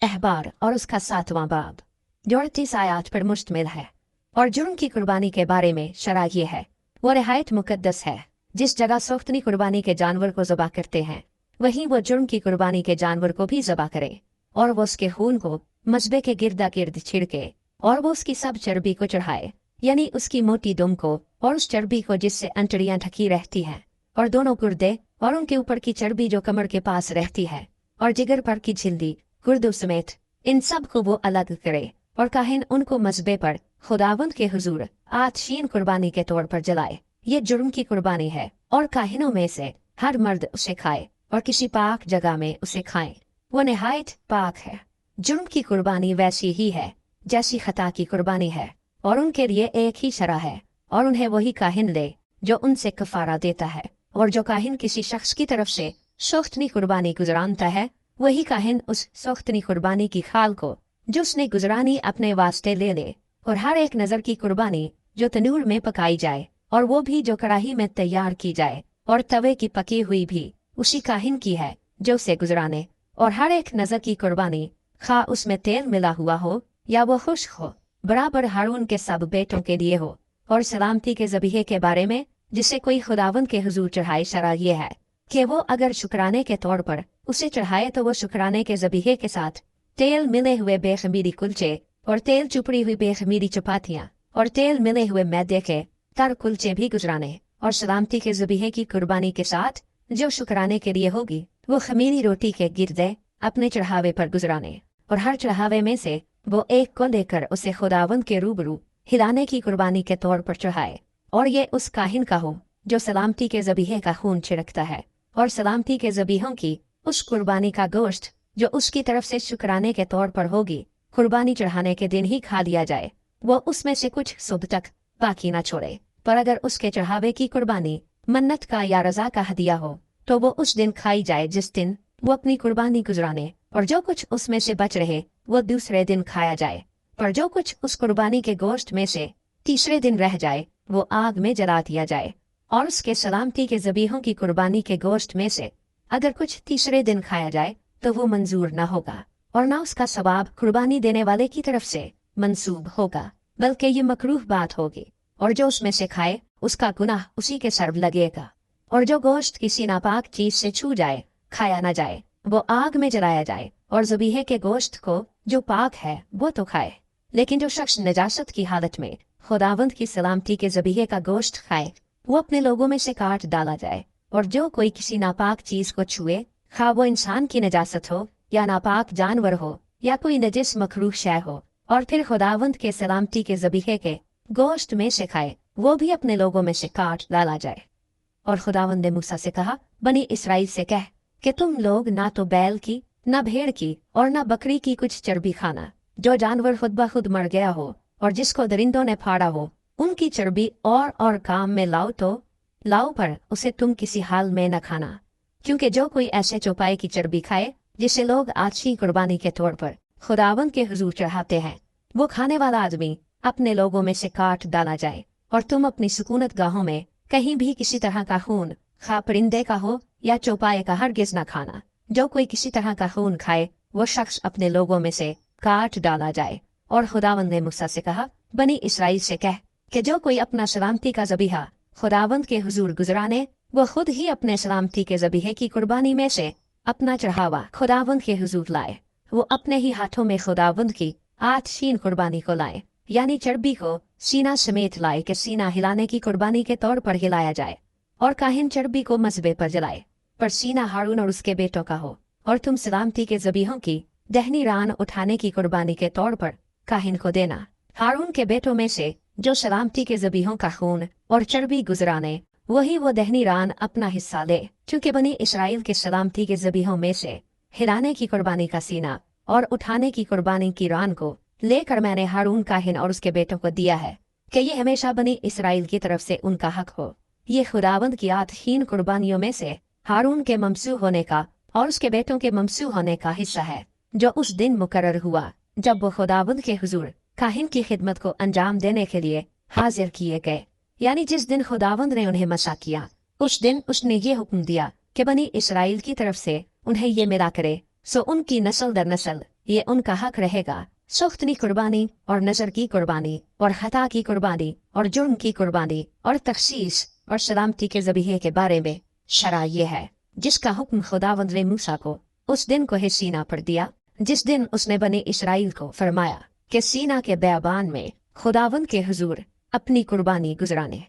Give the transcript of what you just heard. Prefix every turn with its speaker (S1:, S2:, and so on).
S1: अहबार और उसका 7वां बाब जो 38 आयात पर मुश्तमिल है। और जुर्म की कुर्बानी के बारे में शरा ये है, वो नहायत मुकद्दस है। जिस जगह सोख्तनी कुर्बानी के जानवर को ज़बा करते हैं वहीं वो जुर्म की कुर्बानी के जानवर को भी ज़बा करे और वो उसके खून को मजबे के गिरदा गिर्द छिड़के और वो उसकी सब चर्बी को चढ़ाए, यानी उसकी मोटी दुम को और उस चर्बी को जिससे अंतड़ियाँ ढकी रहती हैं और दोनों गुर्दे और उनके ऊपर की चर्बी जो कमर के पास रहती है और जिगर पर की झिल्ली गुर्दों समेत इन सब को वो अलग करे और काहिन उनको मजबे पर खुदावंद के हुजूर आतशीन कुर्बानी के तौर पर जलाए। ये जुर्म की कुर्बानी है और काहिनों में से हर मर्द उसे खाए और किसी पाक जगह में उसे खाए, वो नहायत पाक है। जुर्म की कुर्बानी वैसी ही है जैसी खता की कुर्बानी है और उनके लिए एक ही शरा है और उन्हें वही काहिन ले जो उनसे कफारा देता है। और जो काहिन किसी शख्स की तरफ से सोख्तनी कुर्बानी गुजरानता है वही काहिन उस सोख्तनी कुर्बानी की खाल को जो उसने गुजरानी अपने वास्ते ले ले और हर एक नज़र की कुर्बानी जो तनूर में पकाई जाए और वो भी जो कढ़ाई में तैयार की जाए और तवे की पकी हुई भी उसी काहिन की है जो उसे गुजराने। और हर एक नज़र की कुर्बानी खा उसमें तेल मिला हुआ हो या वो खुश्क हो बराबर हारून के सब बेटों के लिए हो। और सलामती के ज़बीहे के बारे में जिसे कोई खुदावंद के हुजूर चढ़ाए शरा ये है कि वो अगर शुक्राने के तौर पर उसे चढ़ाए तो वो शुक्राने के ज़बीहे के साथ तेल मिले हुए बेखमीरी कुलचे और तेल चुपड़ी हुई बेखमीरी चपातियाँ और तेल मिले हुए मैदे के तर कुलचे भी गुजराने। और सलामती के ज़बीहे की कुर्बानी के साथ जो शुक्राने के लिए होगी वो खमीरी रोटी के गिरदे अपने चढ़ावे पर गुजराने और हर चढ़ावे में से वो एक को लेकर उसे खुदावंद के रूबरू हिलाने की कुर्बानी के तौर पर चढ़ाए। और ये उस काहिन का हो जो सलामती के ज़बीहे का खून छिड़कता है और सलामती के ज़बीहों की उस कुर्बानी का गोश्त जो उसकी तरफ से शुक्राने के तौर पर होगी कुर्बानी चढ़ाने के दिन ही खा लिया जाए, वो उसमें से कुछ सुबह तक बाकी ना छोड़े। पर अगर उसके चढ़ावे की कुर्बानी मन्नत का या रजा का हदिया हो तो वो उस दिन खाई जाए जिस दिन वो अपनी कुर्बानी गुजराने, और जो कुछ उसमें से बच रहे वो दूसरे दिन खाया जाए। पर जो कुछ उस कुर्बानी के गोश्त में से तीसरे दिन रह जाए वो आग में जला दिया जाए। और उसके सलामती के ज़बीहों की कुर्बानी के गोश्त में से अगर कुछ तीसरे दिन खाया जाए तो वो मंजूर न होगा और न उसका सवाब कुर्बानी देने वाले की तरफ से मंसूब होगा, बल्कि ये मकरूह बात होगी। और जो उसमें से खाए उसका गुनाह उसी के सर लगेगा। और जो गोश्त किसी नापाक चीज से छू जाए खाया न जाए, वो आग में जलाया जाए। और ज़बीहे के गोश्त को जो पाक है वो तो खाए, लेकिन जो शख्स नजासत की हालत में खुदावंद की सलामती के ज़बीहे का गोश्त खाए वो अपने लोगों में से काट डाला जाए। और जो कोई किसी नापाक चीज को छुए, खा वो इंसान की नजासत हो या नापाक जानवर हो या कोई नजिस मकरूह शय हो, और फिर खुदावंद के सलामती के ज़बीहे के गोश्त में से खाए, वो भी अपने लोगों में से काट डाला जाए। और खुदावंद ने मूसा से कहा, बनी इसराइल से कह कि तुम लोग ना तो बैल की न भेड़ की और न बकरी की कुछ चर्बी खाना जो जानवर खुद ब खुद मर गया हो और जिसको दरिंदों ने फाड़ा हो, उनकी चर्बी और काम में लाओ तो लाओ, पर उसे तुम किसी हाल में न खाना। क्योंकि जो कोई ऐसे चौपाए की चर्बी खाए जिसे लोग आछी कुर्बानी के तौर पर खुदावंद के हुजूर चढ़ाते हैं, वो खाने वाला आदमी अपने लोगों में से काट डाला जाए। और तुम अपनी सुकूनत गाहों में कहीं भी किसी तरह का खून, खा परिंदे का हो या चौपाए का, हरगिज न खाना। जो कोई किसी तरह का खून खाए वो शख्स अपने लोगों में से काट डाला जाए। और खुदावंद ने मूसा से कहा, बनी इसराइल से कह कि जो कोई अपना सलामती का ज़बीहा खुदावंद के हुजूर गुजराने, वो खुद ही अपने सलामती के ज़बीहे की कुर्बानी में से अपना चढ़ावा खुदावंद के हुजूर लाए। वो अपने ही हाथों में खुदावंद की आतशीन कुर्बानी को लाए, यानी चर्बी को सीना समेत लाए कि सीना हिलाने की कुर्बानी के तौर पर हिलाया जाए। और काहिन चर्बी को मजबे पर जलाए, पर सीना हारून और उसके बेटों का हो। और तुम सलामती के ज़बीहों की दहनी रान उठाने की कुर्बानी के तौर पर काहिन को देना। हारून के बेटों में से जो सलामती के ज़बीहों का खून और चर्बी गुजराने, वही वो दहनी रान अपना हिस्सा ले। चूँकि बनी इसराइल के सलामती के ज़बीहों में से हिलाने की कुर्बानी का सीना और उठाने की कुर्बानी की रान को लेकर मैंने हारून काहिन और उसके बेटों को दिया है कि ये हमेशा बनी इसराइल की तरफ से उनका हक हो। ये खुदावंद की आतहीन कुर्बानियों में से हारून के ममसू होने का और उसके बेटों के ममसू होने का हिस्सा है, जो उस दिन मुकर्रर हुआ जब वो खुदावंद के हुजूर काहिन की खिदमत को अंजाम देने के लिए हाजिर किए गए। यानी जिस दिन खुदावंद ने उन्हें मसा किया उस दिन उसने ये हुक्म दिया कि बनी इसराइल की तरफ से उन्हें ये मिला करे, सो उनकी नस्ल दर नस्ल ये उनका हक रहेगा। सुख्तनी कुर्बानी और नज़र की कुर्बानी और खता की कुर्बानी और जुर्म की कुर्बानी और तखसीस और सलामती के ज़बीहे के बारे में शरा ये है जिसका हुक्म खुदावंद ने मूसा को उस दिन को है सीना पर दिया, जिस दिन उसने बने इसराइल को फरमाया कि सीना के बयाबान में खुदावंद के हुजूर अपनी कुर्बानी गुजराने